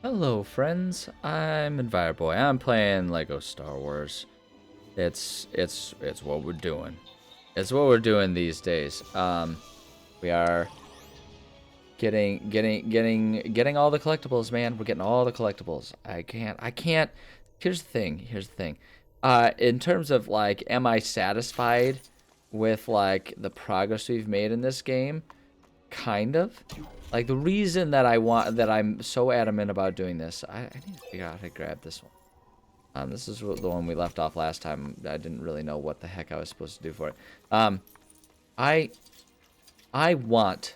Hello, friends. I'm Envireboy. I'm playing Lego Star Wars. It's what we're doing. It's what we're doing these days. We are getting all the collectibles, man. We're getting all the collectibles. I can't. Here's the thing. In terms of like, am I satisfied with like the progress we've made in this game? Kind of. Like the reason that I'm so adamant about doing this, I need to figure out how to grab this one. This is the one we left off last time. I didn't really know what the heck I was supposed to do for it. I I want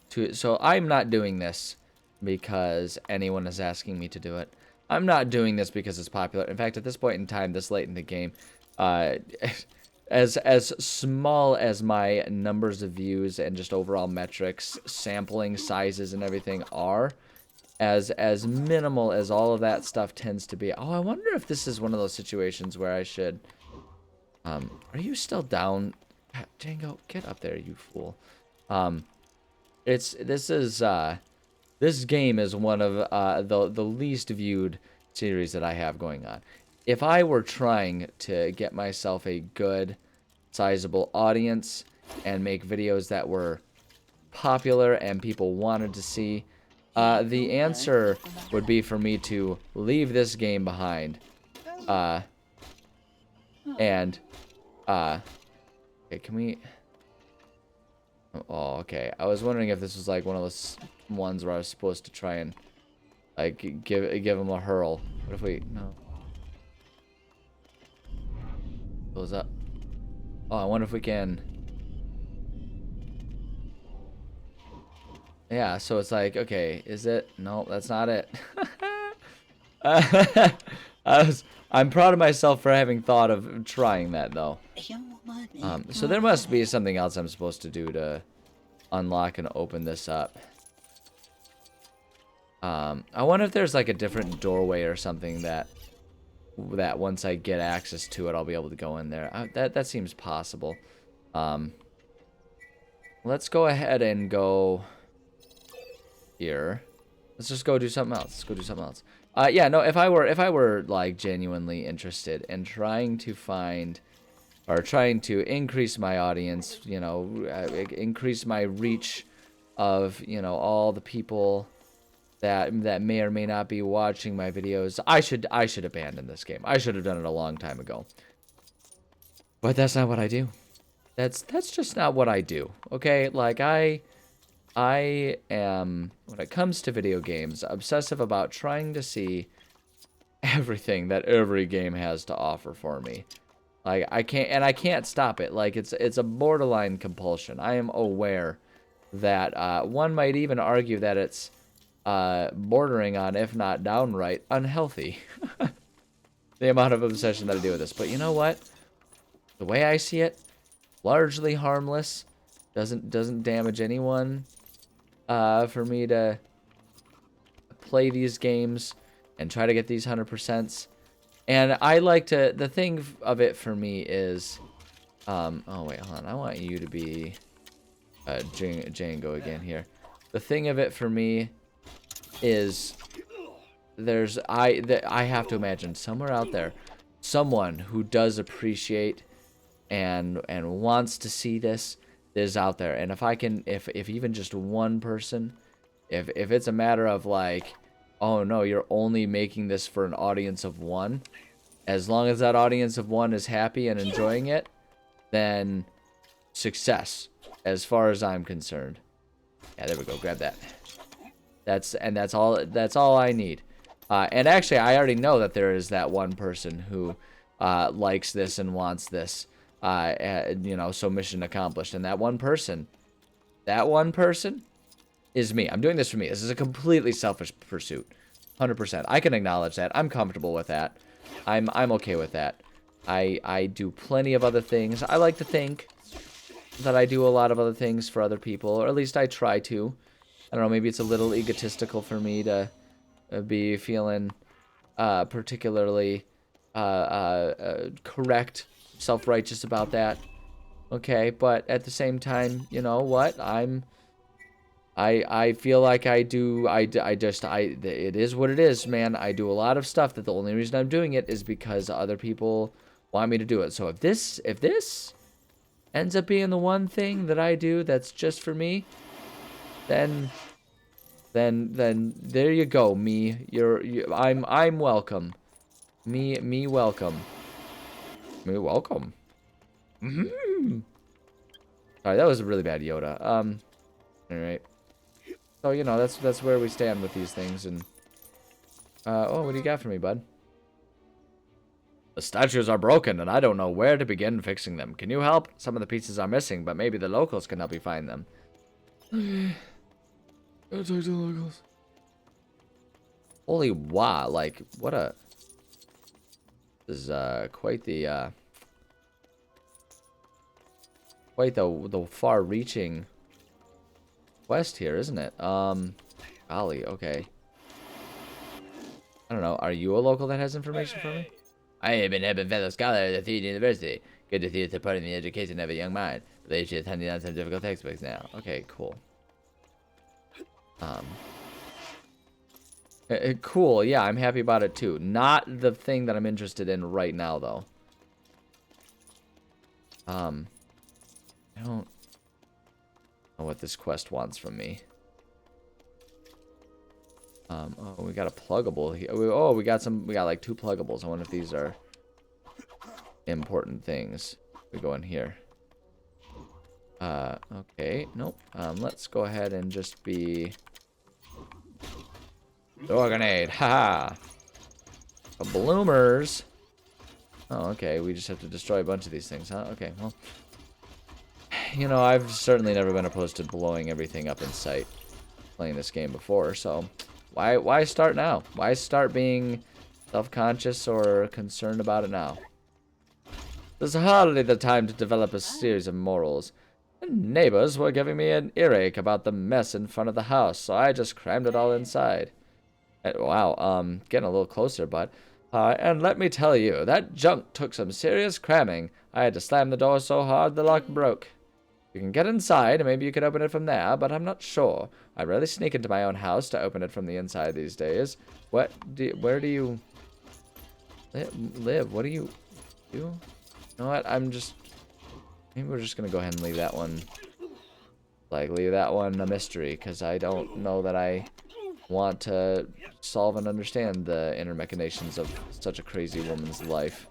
to, so I'm not doing this because anyone is asking me to do it. I'm not doing this because it's popular. In fact, at this point in time, this late in the game, uh, as small as my numbers of views and just overall metrics, sampling sizes and everything are, as minimal as all of that stuff tends to be. Oh, I wonder if this is one of those situations where I should. Are you still down, Django? Get up there, you fool. Um, this game is one of the least viewed series that I have going on. If I were trying to get myself a good, sizable audience and make videos that were popular and people wanted to see, the answer would be for me to leave this game behind. Uh, and, okay, can we... Oh, okay. I was wondering if this was like one of those ones where I was supposed to try and like give him a hurl. What if we no? Goes up. Oh, I wonder if we can. Yeah. So it's like, okay, is it? No, that's not it. I'm proud of myself for having thought of trying that though. So there must be something else I'm supposed to do to unlock and open this up. I wonder if there's like a different doorway or something that once I get access to it, I'll be able to go in there. That seems possible. Let's go ahead and go here. Let's just go do something else. Let's go do something else. Yeah, no, if I were like genuinely interested in trying to find or trying to increase my audience, you know, increase my reach of, you know, all the people that may or may not be watching my videos, I should abandon this game. I should have done it a long time ago. But that's not what I do. That's just not what I do. Okay? Like I am, when it comes to video games, obsessive about trying to see everything that every game has to offer for me. Like I can't stop it. Like it's a borderline compulsion. I am aware that one might even argue that it's bordering on, if not downright, unhealthy. The amount of obsession that I do with this. But you know what? The way I see it, largely harmless. Doesn't damage anyone. For me to play these games and try to get these 100%s. And I like to, the thing of it for me is, oh wait, hold on. I want you to be Django again here. The thing of it for me is I have to imagine somewhere out there someone who does appreciate and wants to see this is out there. And if I can, if even just one person, if it's a matter of like, oh no, you're only making this for an audience of one, as long as that audience of one is happy and enjoying it, then success as far as I'm concerned. Yeah, there we go. Grab that. That's all I need. And actually, I already know that there is that one person who likes this and wants this. You know, so mission accomplished. And that one person is me. I'm doing this for me. This is a completely selfish pursuit. 100%. I can acknowledge that. I'm comfortable with that. I'm okay with that. I do plenty of other things. I like to think that I do a lot of other things for other people, or at least I try to. I don't know, maybe it's a little egotistical for me to be feeling particularly correct, self-righteous about that. Okay, but at the same time, you know what? I'm I feel like I do. It is what it is, man. I do a lot of stuff that the only reason I'm doing it is because other people want me to do it. So if this ends up being the one thing that I do that's just for me, then there you go, me. I'm welcome. Me welcome. Me welcome. Sorry, that was a really bad Yoda. All right. So you know that's where we stand with these things. And oh, what do you got for me, bud? The statues are broken, and I don't know where to begin fixing them. Can you help? Some of the pieces are missing, but maybe the locals can help you find them. Okay. Gotta talk to the locals. Holy wow! Like what a. This is quite the far-reaching quest here, isn't it? Golly, okay. I don't know. Are you a local that has information for me? I have been a fellow scholar at the Theed University. Good to see you supporting the education of a young mind. The issue is handing down some difficult textbooks now. Okay, cool. Cool. Yeah, I'm happy about it too. Not the thing that I'm interested in right now, though. I don't know what this quest wants from me. Oh, we got a pluggable here. Oh, we got like 2 pluggables. I wonder if these are important things. We go in here. Okay, nope. Let's go ahead and just be door grenade. Haha. Bloomers. Oh, okay. We just have to destroy a bunch of these things, huh? Okay, well. You know, I've certainly never been opposed to blowing everything up in sight playing this game before, so why start now? Why start being self-conscious or concerned about it now? This is hardly the time to develop a series of morals. The neighbors were giving me an earache about the mess in front of the house, so I just crammed it all inside. Wow, getting a little closer, but and let me tell you, that junk took some serious cramming. I had to slam the door so hard the lock broke. You can get inside, and maybe you could open it from there, but I'm not sure. I rarely sneak into my own house to open it from the inside these days. Where do you live? What do you do? You know what? Maybe we're just gonna go ahead and leave that one. Like, leave that one a mystery, because I don't know that I want to solve and understand the inner machinations of such a crazy woman's life.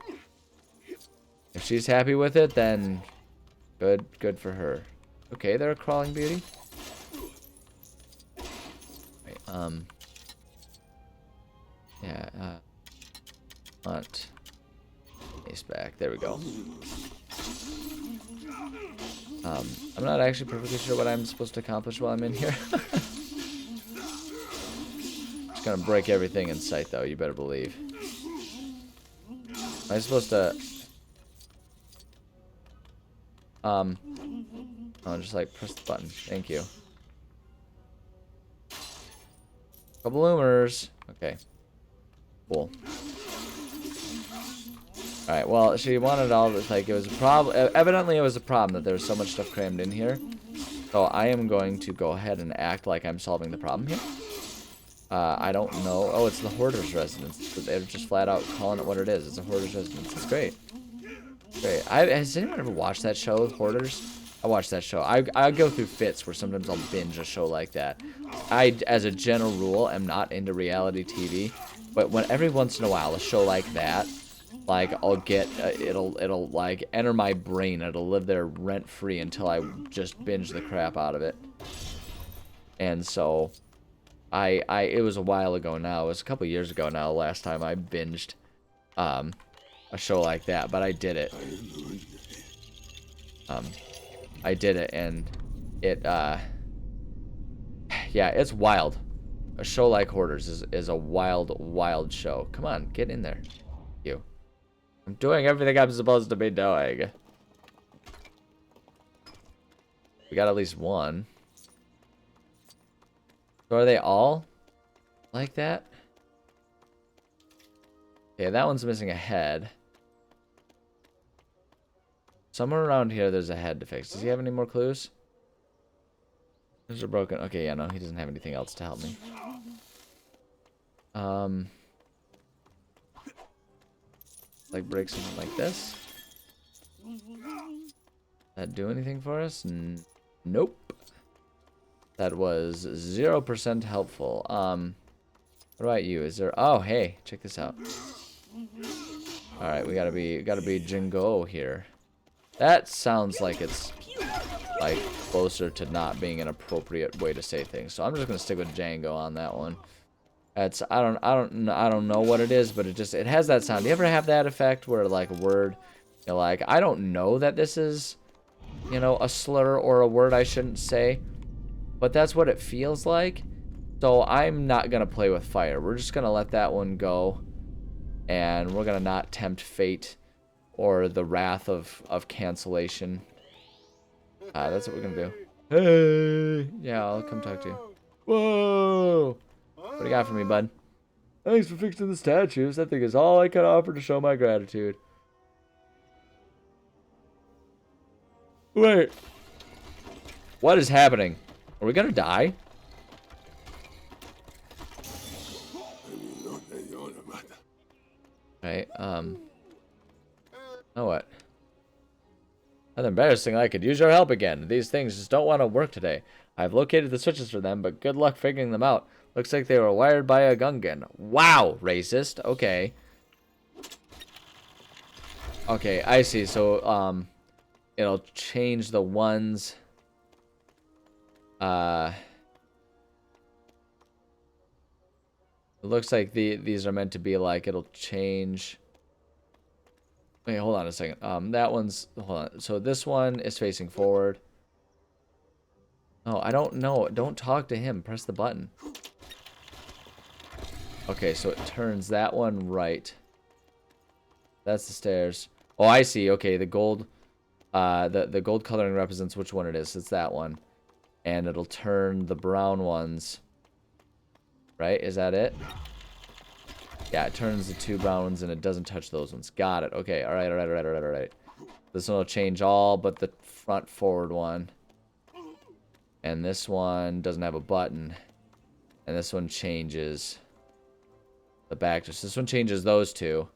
If she's happy with it, then good for her. Okay, they're a crawling beauty. Right, yeah, want ace back. There we go. I'm not actually perfectly sure what I'm supposed to accomplish while I'm in here. Just gonna break everything in sight, though. You better believe. Am I supposed to? I'll just like press the button. Thank you. Couple bloomers. Okay. Cool. Alright, well, she wanted all this, like, it was a problem. Evidently, it was a problem that there was so much stuff crammed in here. So I am going to go ahead and act like I'm solving the problem here. I don't know. Oh, it's the Hoarder's Residence. They're just flat out calling it what it is. It's a Hoarder's Residence. It's great. Great. Has anyone ever watched that show, Hoarders? I watched that show. I go through fits where sometimes I'll binge a show like that. I, as a general rule, am not into reality TV. But when every once in a while, a show like that, like, I'll get, it'll like, enter my brain. It'll live there rent-free until I just binge the crap out of it. And so, it was a while ago now. It was a couple years ago now, last time I binged, a show like that. But I did it. I did it, and it, yeah, it's wild. A show like Hoarders is a wild, wild show. Come on, get in there. You. I'm doing everything I'm supposed to be doing. We got at least one. So are they all like that? Okay, that one's missing a head. Somewhere around here there's a head to fix. Does he have any more clues? Those are broken. Okay, yeah, no, he doesn't have anything else to help me. Like break something like this. That do anything for us? Nope. That was 0% helpful. What about you? Is there? Oh, hey, check this out. All right, we gotta be Jingo here. That sounds like it's like closer to not being an appropriate way to say things. So I'm just gonna stick with Django on that one. That's I don't know what it is, but it has that sound. Do you ever have that effect where like a word, you're like, I don't know that this is, you know, a slur or a word I shouldn't say, but that's what it feels like. So I'm not gonna play with fire. We're just gonna let that one go, and we're gonna not tempt fate or the wrath of cancellation. That's what we're gonna do. Hey, yeah, I'll come talk to you. Whoa, what do you got for me, bud? Thanks for fixing the statues. That thing is all I can offer to show my gratitude. Wait, what is happening? Are we gonna die? Right, oh what? That's embarrassing. I could use your help again. These things just don't want to work today. I've located the switches for them, but good luck figuring them out. Looks like they were wired by a Gungan. Wow, racist. Okay. Okay, I see. So, it'll change the ones. It looks like these are meant to be like, it'll change. Wait, hold on a second. That one's, hold on. So this one is facing forward. Oh, I don't know. Don't talk to him. Press the button. Okay, so it turns that one right. That's the stairs. Oh, I see. Okay, the gold, the gold coloring represents which one it is. It's that one, and it'll turn the brown ones. Right? Is that it? Yeah, it turns the two brown ones and it doesn't touch those ones. Got it. Okay. All right. All right. All right. All right. All right. This one will change all but the front forward one. And this one doesn't have a button. And this one changes the back. Just this one changes those two.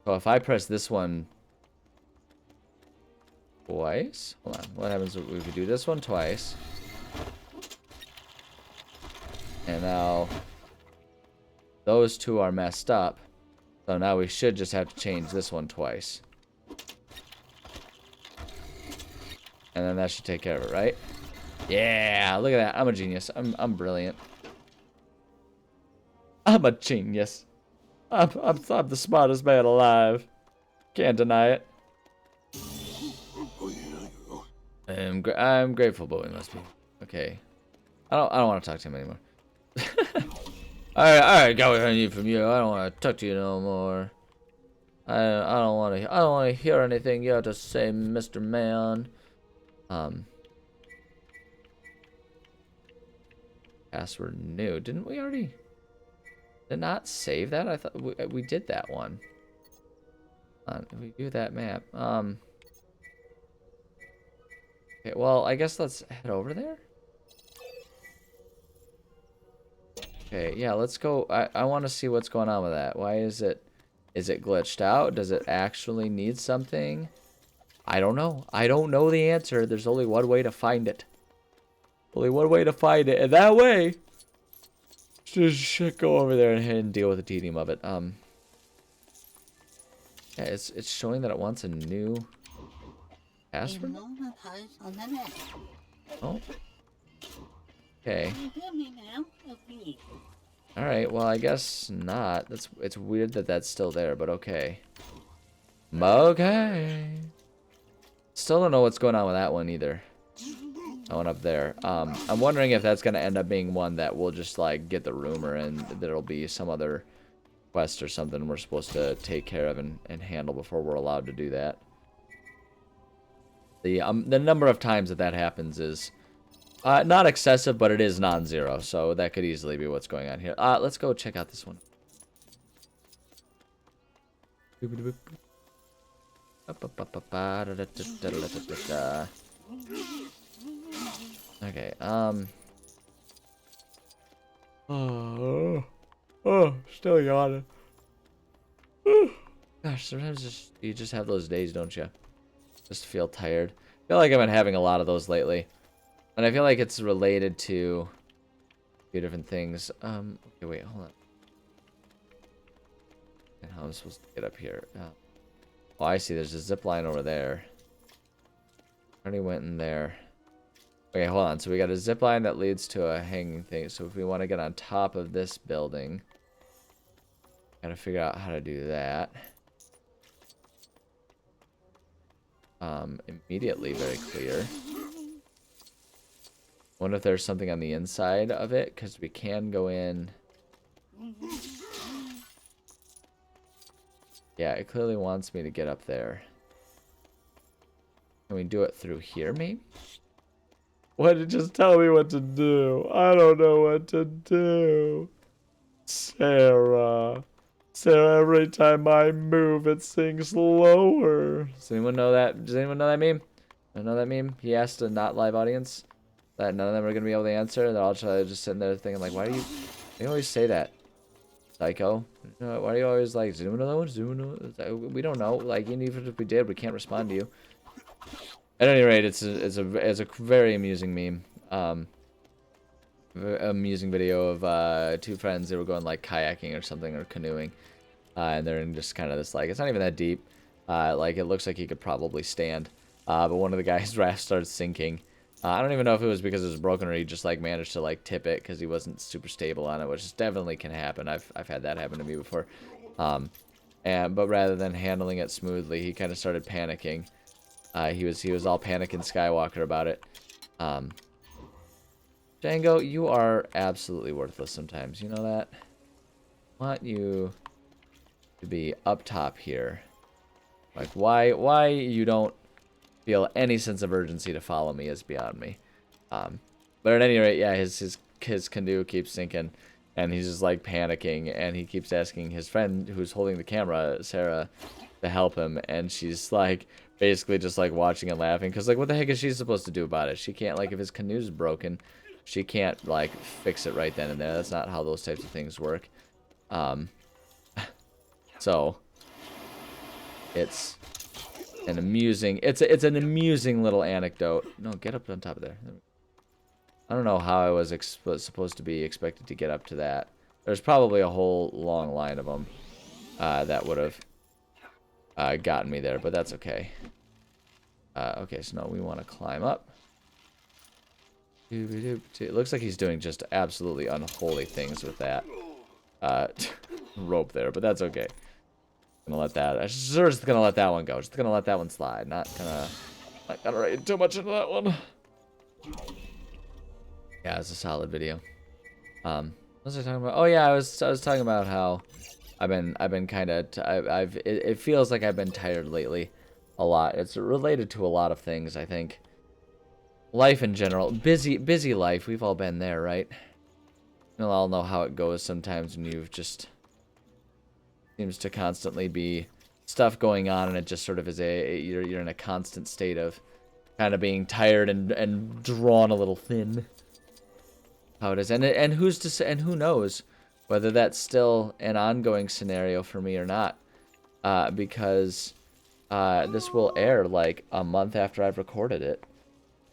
So if I press this one twice, hold on. What happens if we do this one twice? And now those two are messed up. So now we should just have to change this one twice. And then that should take care of it, right? Yeah, look at that. I'm a genius. I'm brilliant. I'm a genius. I'm the smartest man alive. Can't deny it. I'm grateful, but we must be. Okay. I don't want to talk to him anymore. Alright, got what I need from you. I don't want to talk to you no more. I don't want to hear anything you have to say, Mr. Man. Password new. Didn't we already? Did not save that? I thought we did that one. We do that map. Okay, well, I guess let's head over there. Okay, yeah, let's go. I want to see what's going on with that. Why is it glitched out? Does it actually need something? I don't know. I don't know the answer. There's only one way to find it. Only one way to find it, and that way, just go over there and deal with the tedium of it. Yeah, it's showing that it wants a new password. Oh. Okay. All right. Well, I guess not. It's weird that that's still there, but okay. Okay. Still don't know what's going on with that one either. That one up there. I'm wondering if that's gonna end up being one that we'll just like get the rumor and there'll be some other quest or something we're supposed to take care of and handle before we're allowed to do that. The number of times that happens is not excessive, but it is non-zero, so that could easily be what's going on here. Let's go check out this one. Okay, still yawning. Gosh, sometimes you just have those days, don't you? Just feel tired. I feel like I've been having a lot of those lately. And I feel like it's related to a few different things. Okay, wait, hold on. And how am I supposed to get up here? Oh, I see. There's a zip line over there. Already went in there. Okay, hold on. So we got a zip line that leads to a hanging thing. So if we want to get on top of this building, gotta figure out how to do that. Immediately very clear. Wonder if there's something on the inside of it, because we can go in. Yeah, it clearly wants me to get up there. Can we do it through here, maybe? What? Just tell me what to do. I don't know what to do. Sarah. Sarah, every time I move, it sinks lower. Does anyone know that? Does anyone know that meme? I know that meme? He asked a not live audience that none of them are going to be able to answer. They're all just sitting there thinking, like, why do you always say that? Psycho? Why do you always, like, does anyone know that one? Does anyone know? We don't know. Like, even if we did, we can't respond to you. At any rate, it's a very amusing meme. Amusing video of two friends. They were going like kayaking or something, or canoeing, and they're in just kind of this, like, it's not even that deep. Like, it looks like he could probably stand. But one of the guys' raft started sinking. I don't even know if it was because it was broken or he just like managed to like tip it because he wasn't super stable on it, which definitely can happen. I've had that happen to me before. But rather than handling it smoothly, he kind of started panicking. He was all panic and Skywalker about it. Django, you are absolutely worthless sometimes. You know that? I want you to be up top here. Like, why you don't feel any sense of urgency to follow me is beyond me. But at any rate, yeah, his canoe keeps sinking, and he's just like panicking, and he keeps asking his friend who's holding the camera, Sarah, to help him, and she's like basically just like watching and laughing, because like, what the heck is she supposed to do about it? She can't, like, if his canoe's broken, she can't like fix it right then and there. That's not how those types of things work. So it's an amusing, it's an amusing little anecdote. No, get up on top of there. I don't know how I was supposed to be expected to get up to that. There's probably a whole long line of them that would have gotten me there, but that's okay. Okay, so no, we want to climb up. It looks like he's doing just absolutely unholy things with that rope there, but that's okay. Gonna let that. I'm just gonna let that one go. Just gonna let that one slide. Not gonna write too much into that one. Yeah, it's a solid video. What was I talking about? Oh yeah, I was talking about how I've been kind of it feels like I've been tired lately, a lot. It's related to a lot of things, I think. Life in general, busy life. We've all been there, right? We'll all know how it goes sometimes when you've just seems to constantly be stuff going on, and it just sort of is you're in a constant state of kind of being tired and drawn a little thin. How it is, and who's to say, and who knows whether that's still an ongoing scenario for me or not, because this will air like a month after I've recorded it.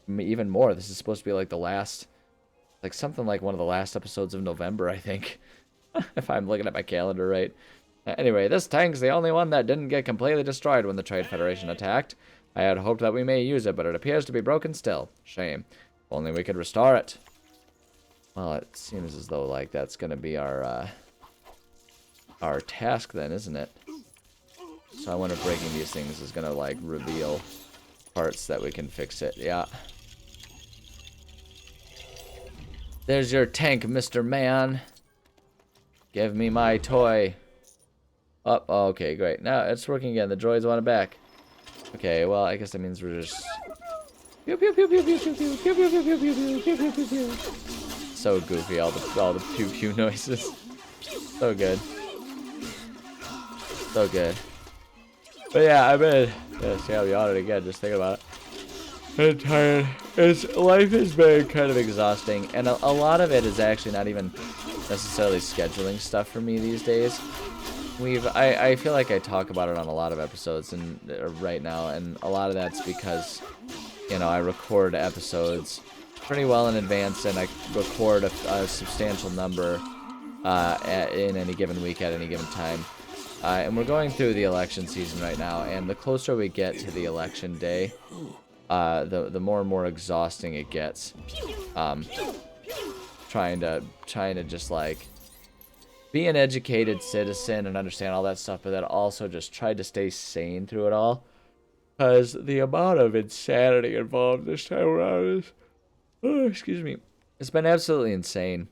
Even more. This is supposed to be like the last, like something like one of the last episodes of November, I think, if I'm looking at my calendar right. Anyway, this tank's the only one that didn't get completely destroyed when the Trade Federation attacked. I had hoped that we may use it, but it appears to be broken still. Shame. If only we could restore it. Well, it seems as though like that's gonna be our task then, isn't it? So I wonder if breaking these things is gonna like reveal parts that we can fix it. Yeah. There's your tank, Mr. Man. Give me my toy. Oh, okay, great. Now it's working again. The droids want it back. Okay, well, I guess that means we're just pew pew pew pew pew pew pew pew pew pew pew pew pew pew pew pew. So goofy, all the pew pew noises. So good. So good. But yeah, I've been see how we on it again, just thinking about it. I'm tired. Life has been kind of exhausting, and a lot of it is actually not even necessarily scheduling stuff for me these days. I feel like I talk about it on a lot of episodes and right now, and a lot of that's because, I record episodes pretty well in advance, and I record a substantial number in any given week at any given time. And we're going through the election season right now, and the closer we get to the election day, the more and more exhausting it gets. Trying to just like be an educated citizen and understand all that stuff, but then also just try to stay sane through it all. Because the amount of insanity involved this time around is, excuse me, it's been absolutely insane.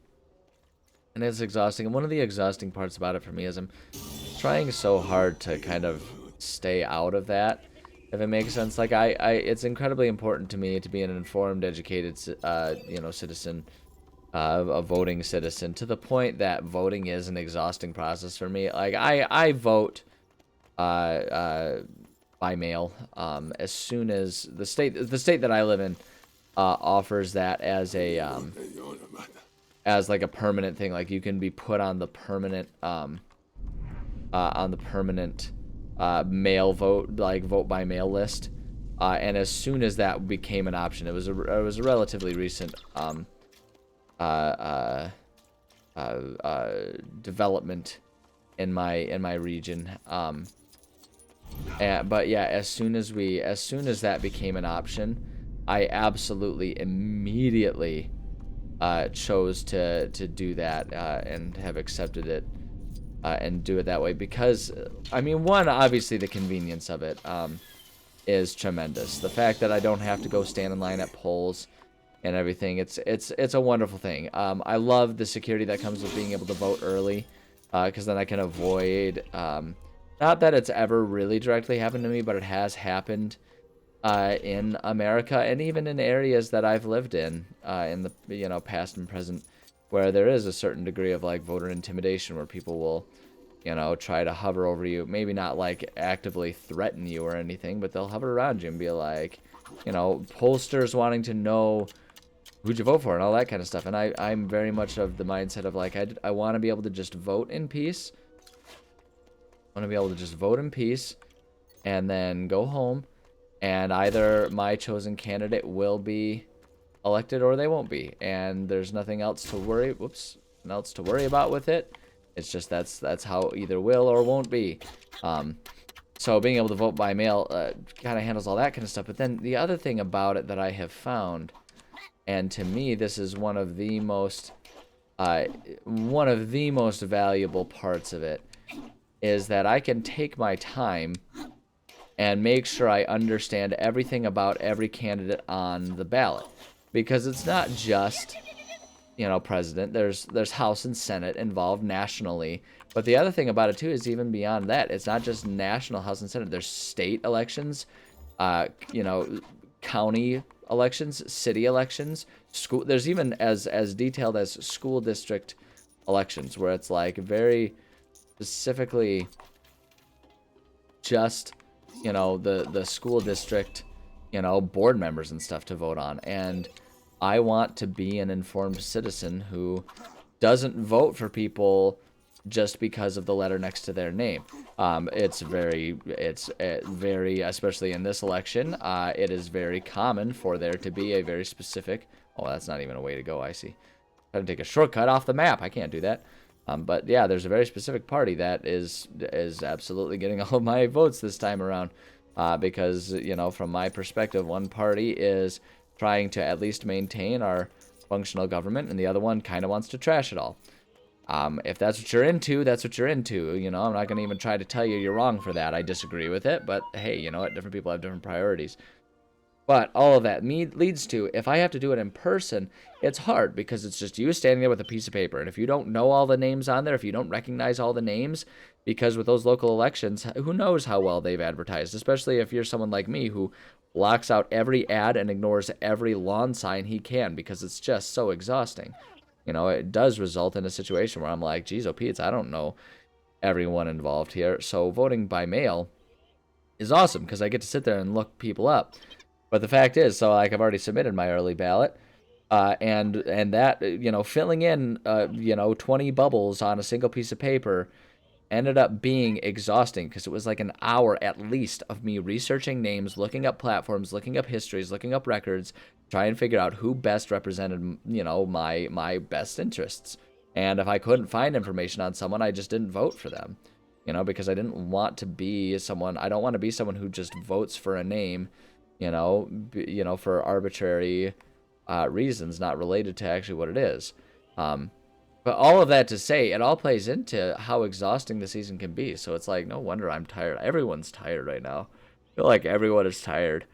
And it's exhausting. And one of the exhausting parts about it for me is I'm trying so hard to kind of stay out of that, if it makes sense. Like, it's incredibly important to me to be an informed, educated, citizen, a voting citizen, to the point that voting is an exhausting process for me. Like, I vote by mail as soon as the state that I live in offers that as a as like a permanent thing. Like, you can be put on the permanent mail vote, like vote by mail list, and as soon as that became an option, it was a relatively recent development in my region. But yeah, as soon as that became an option, I absolutely immediately chose to do that and have accepted it and do it that way, because I mean, one, obviously the convenience of it is tremendous. The fact that I don't have to go stand in line at polls and everything, it's a wonderful thing. I love the security that comes with being able to vote early, because then I can avoid, not that it's ever really directly happened to me, but it has happened in America, and even in areas that I've lived in the past and present, where there is a certain degree of like voter intimidation, where people will try to hover over you, maybe not like actively threaten you or anything, but they'll hover around you and be like, pollsters wanting to know who'd you vote for and all that kind of stuff. And I'm very much of the mindset of like, I want to be able to just vote in peace. I want to be able to just vote in peace and then go home, and either my chosen candidate will be elected or they won't be, and there's nothing else to worry about with it. It's just that's how either will or won't be. So being able to vote by mail kind of handles all that kind of stuff. But then the other thing about it that I have found, and to me this is one of the most valuable parts of it, is that I can take my time and make sure I understand everything about every candidate on the ballot. Because it's not just, president. There's House and Senate involved nationally. But the other thing about it, too, is even beyond that. It's not just national House and Senate. There's state elections, county elections, city elections, school. There's even as detailed as school district elections, where it's like very specifically just, the school district, board members and stuff to vote on. And I want to be an informed citizen who doesn't vote for people just because of the letter next to their name. It's very, especially in this election, it is very common for there to be a very specific, that's not even a way to go, I see. I have to take a shortcut off the map. I can't do that. But yeah, there's a very specific party that is absolutely getting all of my votes this time around. Because, from my perspective, one party is trying to at least maintain our functional government, and the other one kind of wants to trash it all. If that's what you're into, that's what you're into. I'm not going to even try to tell you you're wrong for that. I disagree with it, but hey, you know what? Different people have different priorities. But all of that leads to, if I have to do it in person, it's hard, because it's just you standing there with a piece of paper. And if you don't know all the names on there, if you don't recognize all the names, because with those local elections, who knows how well they've advertised, especially if you're someone like me who blocks out every ad and ignores every lawn sign he can, because it's just so exhausting. It does result in a situation where I'm like, geez, oh, Pete, I don't know everyone involved here. So voting by mail is awesome, because I get to sit there and look people up. But the fact is, so like I've already submitted my early ballot, and that filling in 20 bubbles on a single piece of paper ended up being exhausting because it was like an hour at least of me researching names, looking up platforms, looking up histories, looking up records, trying to figure out who best represented, my best interests. And if I couldn't find information on someone, I just didn't vote for them. Because I didn't want to be someone. I don't want to be someone who just votes for a name, for arbitrary reasons not related to actually what it is. But all of that to say, it all plays into how exhausting the season can be. So it's like, no wonder I'm tired. Everyone's tired right now. I feel like everyone is tired.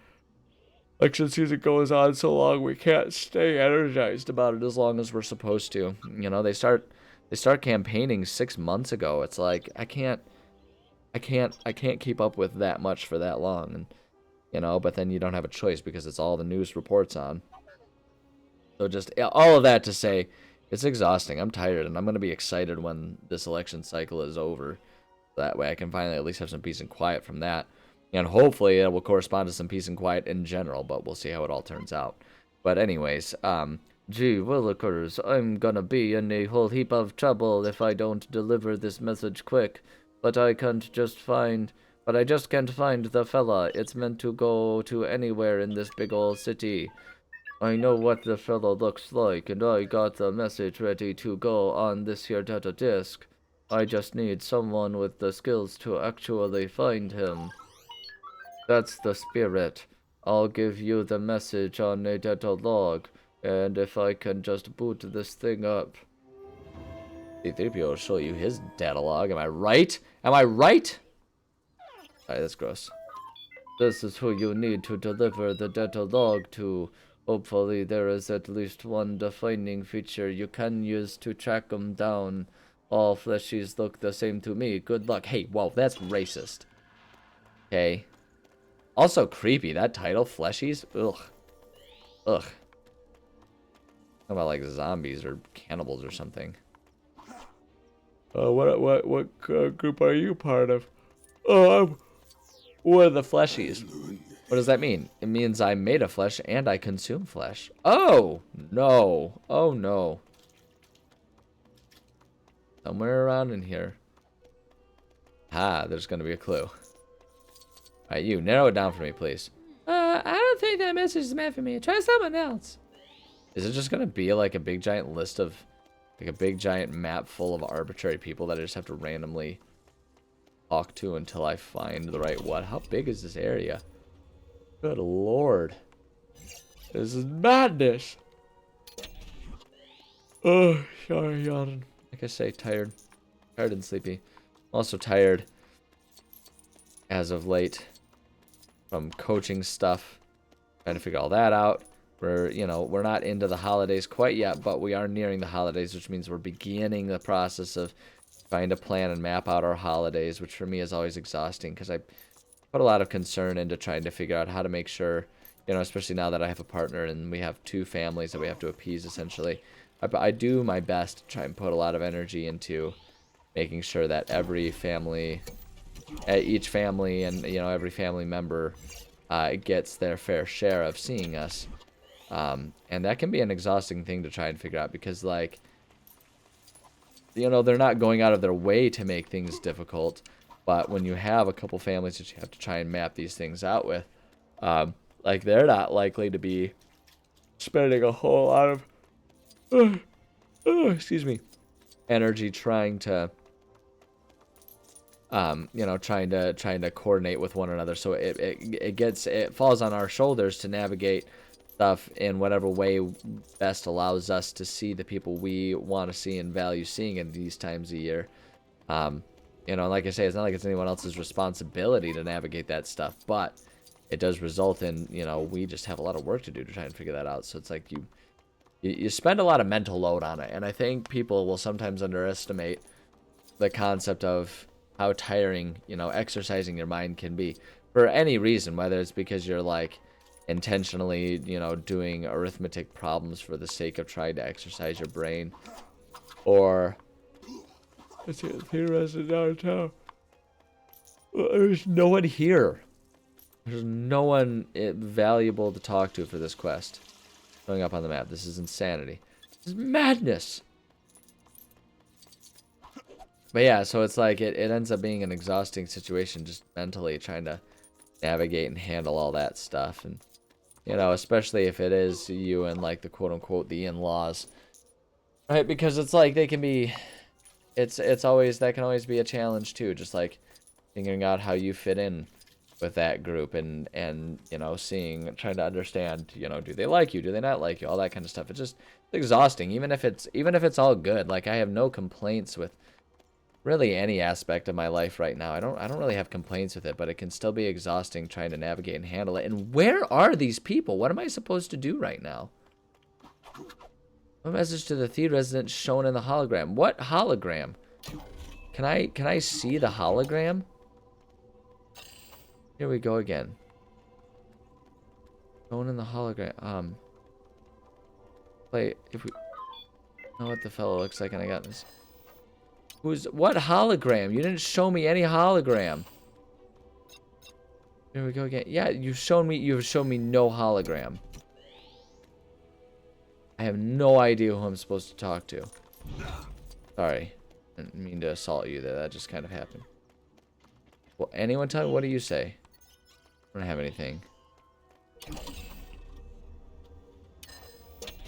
Election season goes on so long, we can't stay energized about it as long as we're supposed to. They start campaigning 6 months ago. It's like I can't keep up with that much for that long, and but then you don't have a choice because it's all the news reports on. So just all of that to say, it's exhausting. I'm tired, and I'm going to be excited when this election cycle is over. That way I can finally at least have some peace and quiet from that. And hopefully it will correspond to some peace and quiet in general, but we'll see how it all turns out. But anyways, gee willikers, I'm gonna be in a whole heap of trouble if I don't deliver this message quick. But I just can't find the fella. It's meant to go to anywhere in this big ol' city. I know what the fellow looks like, and I got the message ready to go on this here data disk. I just need someone with the skills to actually find him. That's the spirit. I'll give you the message on a data log, and if I can just boot this thing up. C-3PO will show you his data log. Am I right? Am I right? Alright, that's gross. This is who you need to deliver the data log to. Hopefully there is at least one defining feature you can use to track them down. All fleshies look the same to me. Good luck. Hey, whoa, that's racist. Okay. Also creepy, that title, fleshies. Ugh. Ugh. How about like zombies or cannibals or something? What group are you part of? Oh, I'm one of the fleshies. What does that mean? It means I'm made of flesh and I consume flesh. Oh, no. Oh, no. Somewhere around in here. Ah, there's going to be a clue. Alright, you, narrow it down for me, please. I don't think that message is meant for me. Try someone else. Is it just going to be like a big giant list of, like a big giant map full of arbitrary people that I just have to randomly talk to until I find the right one? How big is this area? Good lord. This is madness. Oh, sorry, yawning. Like I say, tired. Tired and sleepy. I'm also tired as of late from coaching stuff. Trying to figure all that out. We're not into the holidays quite yet, but we are nearing the holidays, which means we're beginning the process of trying to plan and map out our holidays, which for me is always exhausting because I put a lot of concern into trying to figure out how to make sure, especially now that I have a partner and we have two families that we have to appease essentially. I do my best to try and put a lot of energy into making sure that every family, each family and, every family member gets their fair share of seeing us. And that can be an exhausting thing to try and figure out because, like, they're not going out of their way to make things difficult. But when you have a couple families that you have to try and map these things out with, like, they're not likely to be spending a whole lot of, excuse me, energy trying to, trying to coordinate with one another. So it falls on our shoulders to navigate stuff in whatever way best allows us to see the people we want to see and value seeing in these times of year. Like I say, it's not like it's anyone else's responsibility to navigate that stuff, but it does result in, we just have a lot of work to do to try and figure that out. So it's like you spend a lot of mental load on it, and I think people will sometimes underestimate the concept of how tiring, exercising your mind can be for any reason, whether it's because you're like intentionally, doing arithmetic problems for the sake of trying to exercise your brain, or let's see, theorizing downtown. There's no one here. There's no one valuable to talk to for this quest. Showing up on the map. This is insanity. This is madness. But yeah, so it's like it ends up being an exhausting situation just mentally trying to navigate and handle all that stuff. And, you know, especially if it is you and like the quote-unquote the in-laws. Right? Because it's like they can be... It's always... That can always be a challenge too. Just like figuring out how you fit in with that group and you know, trying to understand, you know, do they like you, do they not like you, all that kind of stuff. It's just exhausting, even if it's all good. Like, I have no complaints with really any aspect of my life right now. I don't really have complaints with it, but it can still be exhausting trying to navigate and handle it. And where are these people? What am I supposed to do right now? A message to the theater resident shown in the hologram. What hologram? Can I see the hologram? Here we go again. Going in the hologram. Wait, if we know what the fellow looks like, and I got this. What hologram? You didn't show me any hologram. Here we go again. Yeah, you've shown me no hologram. I have no idea who I'm supposed to talk to. Sorry. I didn't mean to assault you there. That just kind of happened. Well, anyone tell me, what do you say? I don't have anything.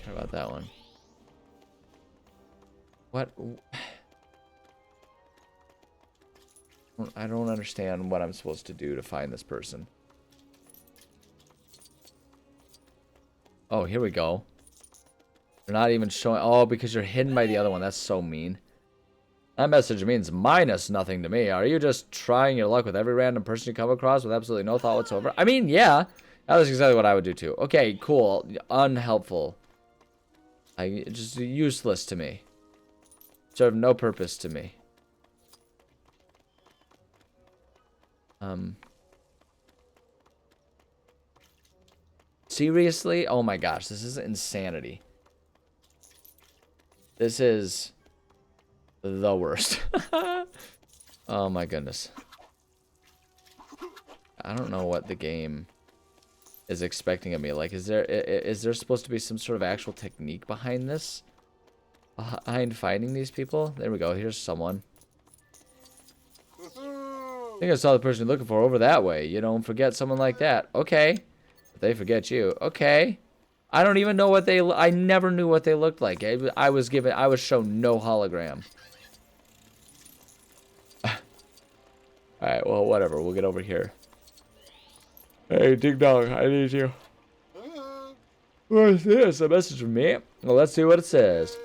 Care about that one. What? I don't understand what I'm supposed to do to find this person. Oh, here we go. They're not even showing... Oh, because you're hidden by the other one. That's so mean. That message means minus nothing to me. Are you just trying your luck with every random person you come across with absolutely no thought whatsoever? I mean, yeah. That was exactly what I would do too. Okay, cool. Unhelpful. Just useless to me. Serve no purpose to me. Seriously? Oh my gosh, this is insanity. This is the worst. Oh my goodness. I don't know what the game is expecting of me. Like, is there supposed to be some sort of actual technique behind this? Behind finding these people? There we go. Here's someone. I think I saw the person you're looking for over that way. You don't forget someone like that. Okay. But they forget you. Okay. I don't even know what I never knew what they looked like. I was shown no hologram. Alright, well, whatever. We'll get over here. Hey, Dig Dog, I need you. What is this? A message from me? Well, let's see what it says.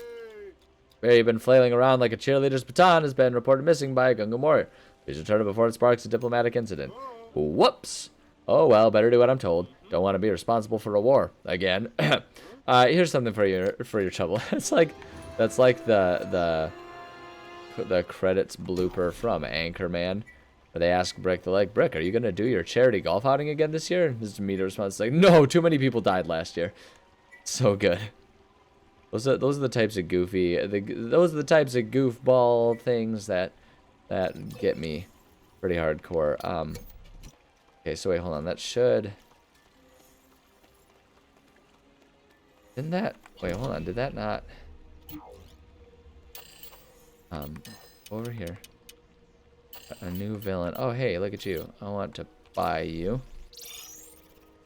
Where you've been flailing around like a cheerleader's baton has been reported missing by a Gungan warrior. Please return it before it sparks a diplomatic incident. Whoops. Oh, well, better do what I'm told. Don't want to be responsible for a war. Again. Here's something for your trouble. That's like the credits blooper from Anchorman. Where they ask Brick, they're like, Brick, are you going to do your charity golf outing again this year? His immediate response is like, no, too many people died last year. So good. Those are the types of those are the types of goofball things that get me pretty hardcore. Okay, so wait, hold on. That should... Didn't that... Wait, hold on. Did that not... Over here. A new villain. Oh, hey, look at you. I want to buy you.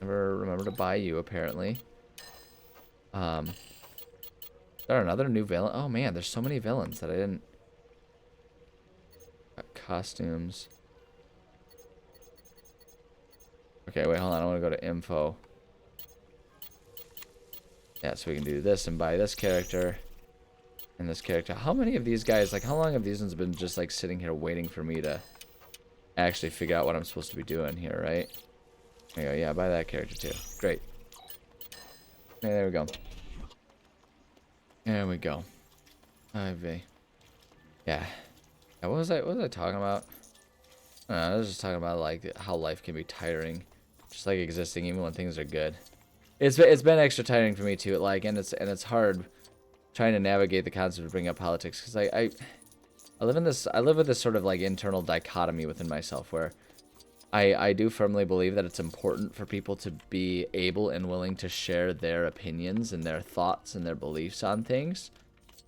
Never remember to buy you, apparently. Is there another new villain? Oh, man, there's so many villains that I didn't... Got costumes. Okay, wait, hold on. I want to go to info. Yeah, so we can do this and buy this character. And this character. How many of these guys, like, how long have these ones been just, like, sitting here waiting for me to actually figure out what I'm supposed to be doing here, right? There we go. Yeah, buy that character, too. Great. Okay, there we go. There we go. IV. Yeah. What was I talking about? I was just talking about, like, how life can be tiring. Just, like, existing even when things are good. It's been extra tiring for me, too. Like, and it's hard trying to navigate the concept of bringing up politics, because I live with this sort of like internal dichotomy within myself where I do firmly believe that it's important for people to be able and willing to share their opinions and their thoughts and their beliefs on things.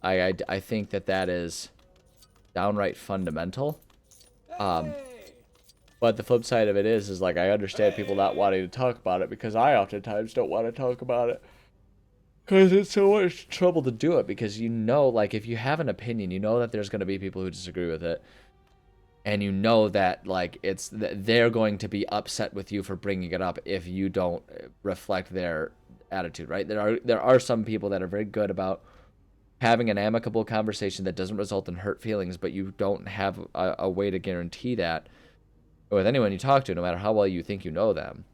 I think that is downright fundamental. But the flip side of it is like I understand people not wanting to talk about it because I oftentimes don't want to talk about it. Because it's so much trouble to do it because you know, like, if you have an opinion, you know that there's going to be people who disagree with it. And you know that, like, they're going to be upset with you for bringing it up if you don't reflect their attitude, right? There are some people that are very good about having an amicable conversation that doesn't result in hurt feelings, but you don't have a way to guarantee that with anyone you talk to, no matter how well you think you know them.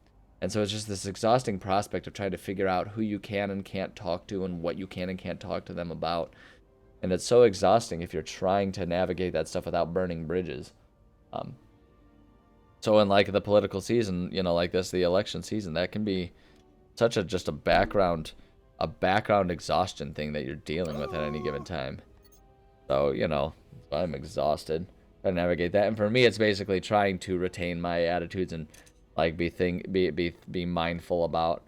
And so it's just this exhausting prospect of trying to figure out who you can and can't talk to and what you can and can't talk to them about. And it's so exhausting if you're trying to navigate that stuff without burning bridges. So in like the political season, you know, like this, the election season, that can be such just a background exhaustion thing that you're dealing with at any given time. So, you know, I'm exhausted trying to navigate that. And for me, it's basically trying to retain my attitudes and like be mindful about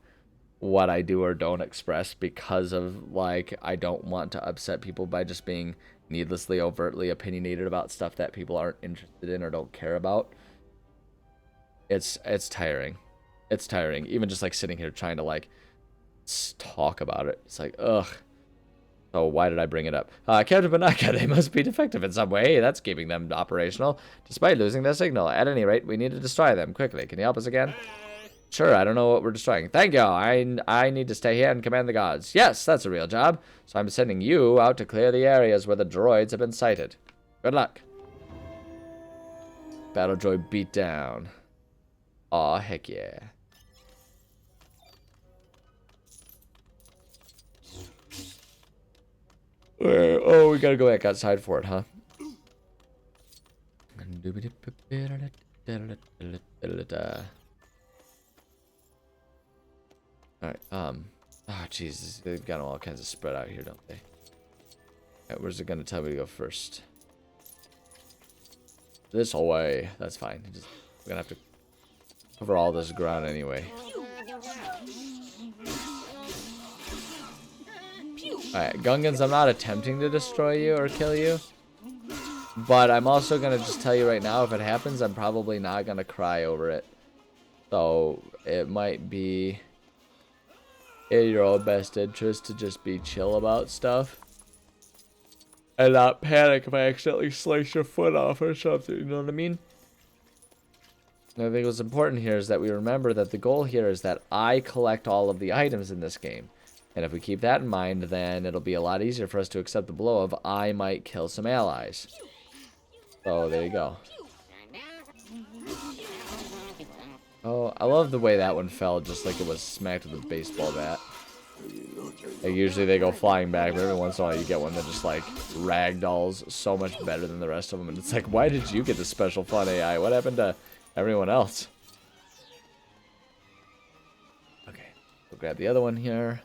what I do or don't express because of like I don't want to upset people by just being needlessly overtly opinionated about stuff that people aren't interested in or don't care about. It's tiring. It's tiring. Even just like sitting here trying to like talk about it. It's like, ugh. So why did I bring it up? Captain Banaka, they must be defective in some way. That's keeping them operational, despite losing their signal. At any rate, we need to destroy them quickly. Can you help us again? Sure, I don't know what we're destroying. Thank you. I need to stay here and command the gods. Yes, that's a real job. So I'm sending you out to clear the areas where the droids have been sighted. Good luck. Battle droid beat down. Aw, heck yeah. Oh, we gotta go back outside for it, huh? Alright, oh, Jesus, they've got all kinds of spread out here, don't they? Alright, where's it gonna tell me to go first? This whole way. That's fine. We're gonna have to cover all this ground anyway. Alright, Gungans, I'm not attempting to destroy you or kill you. But I'm also gonna just tell you right now, if it happens, I'm probably not gonna cry over it. So, it might be in your own best interest to just be chill about stuff. And not panic if I accidentally slice your foot off or something, you know what I mean? And I think what's important here is that we remember that the goal here is that I collect all of the items in this game. And if we keep that in mind, then it'll be a lot easier for us to accept the blow of I might kill some allies. So, there you go. Oh, I love the way that one fell, just like it was smacked with a baseball bat. Like, usually they go flying back, but every once in a while you get one that just, like, ragdolls so much better than the rest of them. And it's like, why did you get the special fun AI? What happened to everyone else? Okay, we'll grab the other one here.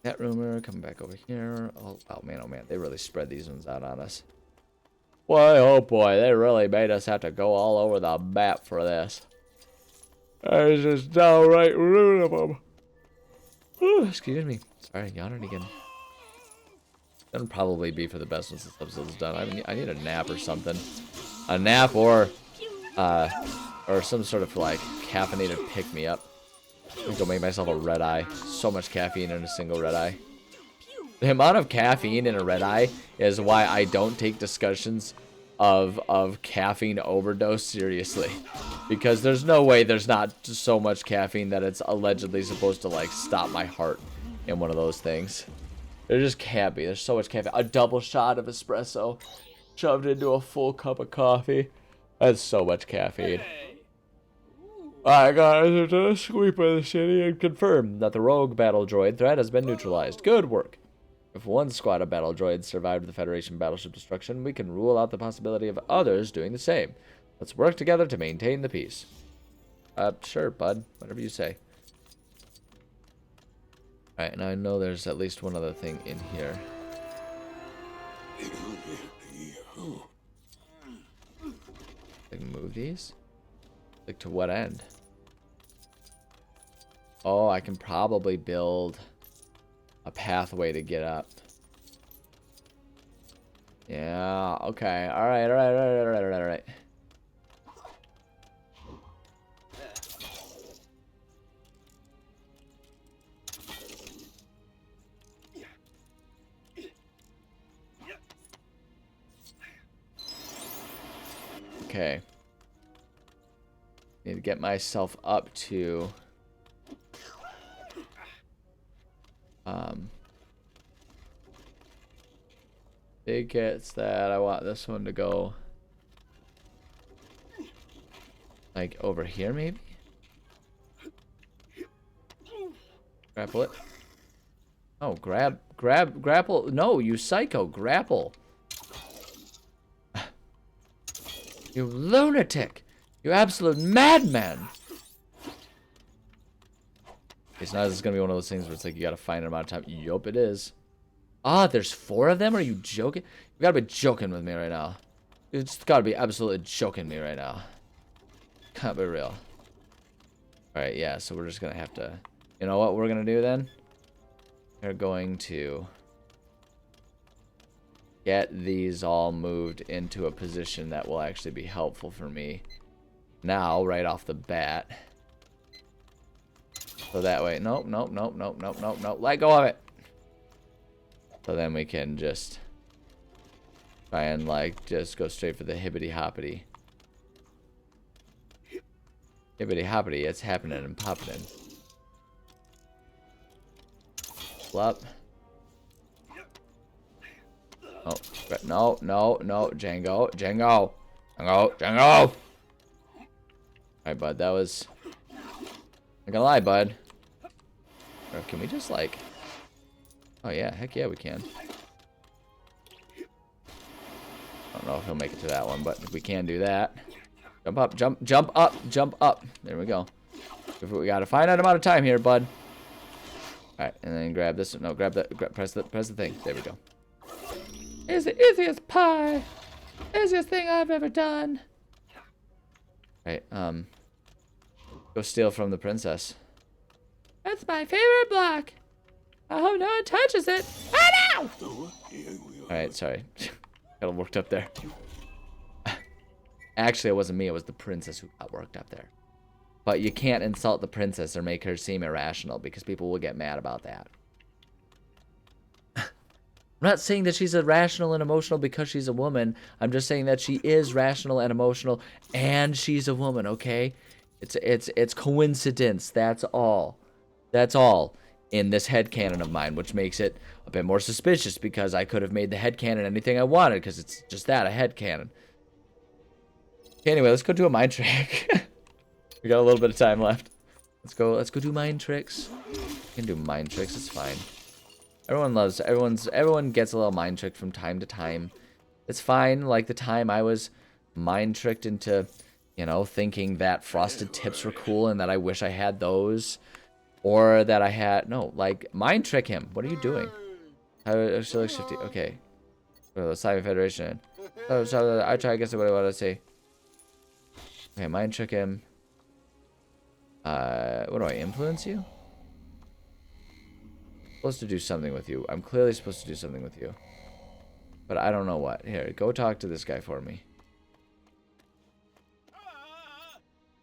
That rumor coming back over here. Oh man, they really spread these ones out on us. Boy, oh boy, they really made us have to go all over the map for this. I was just downright rude of them. Ooh, excuse me. Sorry, yawning again. That'll probably be for the best once this episode's done. I need a nap or something. A nap or some sort of like caffeinated pick-me-up. I'm gonna go make myself a red eye. So much caffeine in a single red eye. The amount of caffeine in a red eye is why I don't take discussions of caffeine overdose seriously. Because there's no way there's not so much caffeine that it's allegedly supposed to like stop my heart in one of those things. There just can't be. There's so much caffeine. A double shot of espresso shoved into a full cup of coffee. That's so much caffeine. Alright guys, let's sweep by the city and confirm that the rogue battle droid threat has been neutralized. Good work. If one squad of battle droids survived the Federation battleship destruction, we can rule out the possibility of others doing the same. Let's work together to maintain the peace. Sure, bud. Whatever you say. Alright, and I know there's at least one other thing in here. I can move these? Like, to what end? Oh, I can probably build a pathway to get up. Yeah, okay. Alright, alright. Okay. Need to get myself up to it gets that I want this one to go like over here maybe? Grapple it. Oh, grapple. No, you psycho, grapple. You lunatic. You absolute madman. It's not. It's gonna be one of those things where it's like you gotta find an amount of time. Yup, it is. Ah, there's 4 of them? Are you joking? You gotta be joking with me right now. It's gotta be absolutely joking me right now. Can't be real. Alright, yeah, so we're just gonna have to... You know what we're gonna do then? We're going to... get these all moved into a position that will actually be helpful for me. Now, right off the bat. So that way... Nope. Let go of it! So then we can just try and like just go straight for the hibbity hoppity. Hibbity hoppity, it's happening and popping. Flop. Oh, no, Django. Alright, bud, that was... I'm gonna lie, bud. Or can we just like... Oh yeah, heck yeah we can. I don't know if he'll make it to that one, but we can do that. Jump up, jump up. There we go. We got a finite amount of time here, bud. Alright, and then grab this. No, press the thing. There we go. It's the easiest pie. Easiest thing I've ever done. Alright, go steal from the princess. That's my favorite block. I hope no one touches it. Oh no! Alright, sorry. Got all worked up there. Actually, it wasn't me. It was the princess who got worked up there. But you can't insult the princess or make her seem irrational because people will get mad about that. I'm not saying that she's irrational and emotional because she's a woman. I'm just saying that she is rational and emotional and she's a woman, okay? It's coincidence. That's all. That's all in this headcanon of mine, which makes it a bit more suspicious because I could have made the headcanon anything I wanted because it's just that, a headcanon. Anyway, let's go do a mind trick. We got a little bit of time left. Let's go do mind tricks. We can do mind tricks, it's fine. Everyone gets a little mind trick from time to time. It's fine, like the time I was mind tricked into, you know, thinking that frosted tips were cool and that I wish I had those. Or that I had, no, like, mind trick him. What are you doing? Select shifty, okay. Well, the Cyber Federation. So I try, I guess what I want to say. Okay, mind trick him. What do I influence you? I'm supposed to do something with you. I'm clearly supposed to do something with you. But I don't know what. Here, go talk to this guy for me.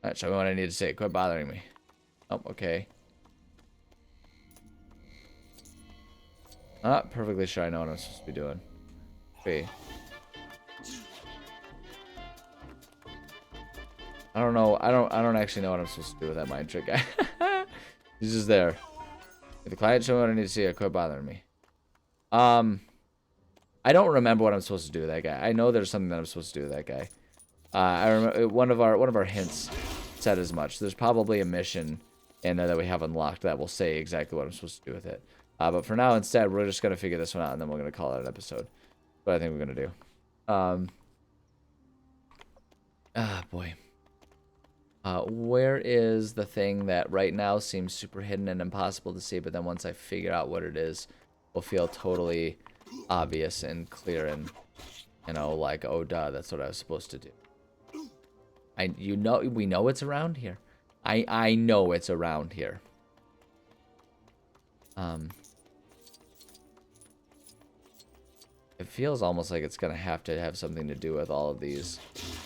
Alright, show me what I need to say. Quit bothering me. Oh, okay. Not perfectly sure I know what I'm supposed to be doing. Wait. I don't know. I don't actually know what I'm supposed to do with that mind trick guy. He's just there. If the client show me what I need to see, quit bothering me. I don't remember what I'm supposed to do with that guy. I know there's something that I'm supposed to do with that guy. I remember one of our hints said as much. There's probably a mission in there that we have unlocked that will say exactly what I'm supposed to do with it. But for now, instead, we're just going to figure this one out, and then we're going to call it an episode. That's what I think we're going to do. Boy. Where is the thing that right now seems super hidden and impossible to see, but then once I figure out what it is, will feel totally obvious and clear and, you know, like, oh duh, that's what I was supposed to do. We know it's around here. I know it's around here. It feels almost like it's gonna have to have something to do with all of these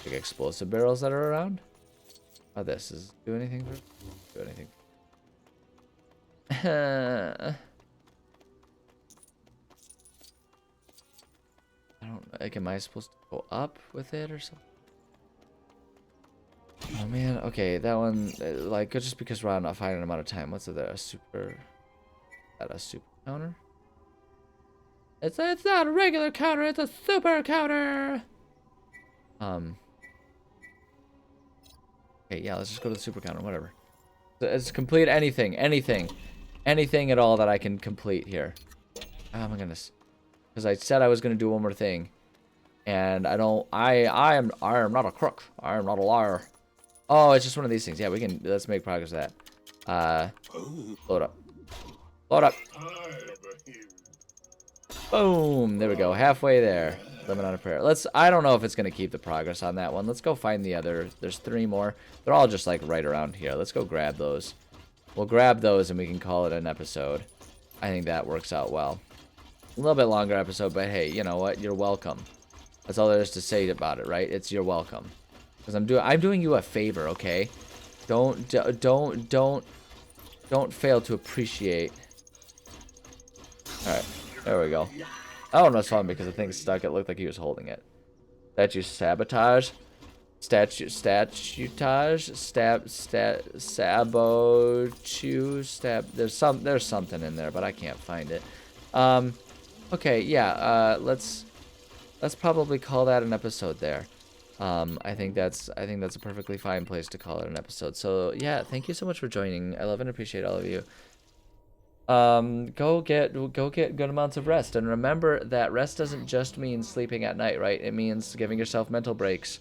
like explosive barrels that are around. Oh, this is do anything for do anything. I don't like. Am I supposed to go up with it or something? Oh man. Okay, that one like just because we're on a finite amount of time. What's it there? A super? At a super counter? It's not a regular counter. It's a super counter. Okay, yeah, let's just go to the super counter, whatever. Let's complete anything at all that I can complete here. Oh my goodness. Because I said I was going to do one more thing. And I am not a crook. I am not a liar. Oh, it's just one of these things. Yeah, let's make progress with that. Load up. Load up. Boom. There we go. Halfway there. Living on a prayer. I don't know if it's going to keep the progress on that one. Let's go find the other. There's 3 more. They're all just like right around here. Let's go grab those. We'll grab those and we can call it an episode. I think that works out well. A little bit longer episode, but hey, you know what? You're welcome. That's all there is to say about it, right? It's you're welcome. Because I'm doing you a favor, okay? Don't fail to appreciate. All right, there we go. Oh, no, it's fun because the thing's stuck. It looked like he was holding it. Statue sabotage. Statutage. There's something in there, but I can't find it. Okay, yeah, let's probably call that an episode there. I think that's a perfectly fine place to call it an episode. So yeah, thank you so much for joining. I love and appreciate all of you. Go get good amounts of rest, and remember that rest doesn't just mean sleeping at night, right? It means giving yourself mental breaks.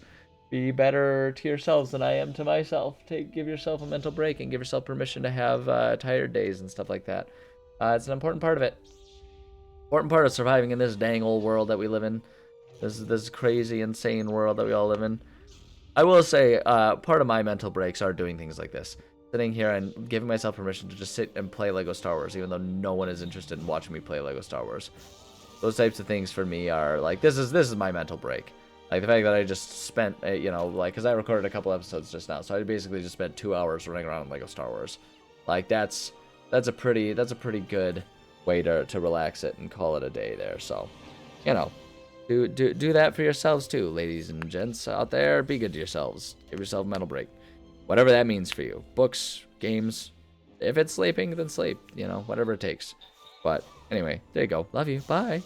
Be better to yourselves than I am to myself. Give yourself a mental break and give yourself permission to have tired days and stuff like that. It's an important part of it. Important part of surviving in this dang old world that we live in. This crazy, insane world that we all live in. I will say, part of my mental breaks are doing things like this. Sitting here and giving myself permission to just sit and play Lego Star Wars, even though no one is interested in watching me play Lego Star Wars. Those types of things for me are like, this is my mental break. Like the fact that I just spent, you know, like, because I recorded a couple episodes just now, so I basically just spent 2 hours running around in Lego Star Wars. Like that's a pretty good way to relax it and call it a day there. So, you know, do that for yourselves too, ladies and gents out there. Be good to yourselves. Give yourself a mental break. Whatever that means for you. Books, games. If it's sleeping, then sleep. You know, whatever it takes. But anyway, there you go. Love you. Bye.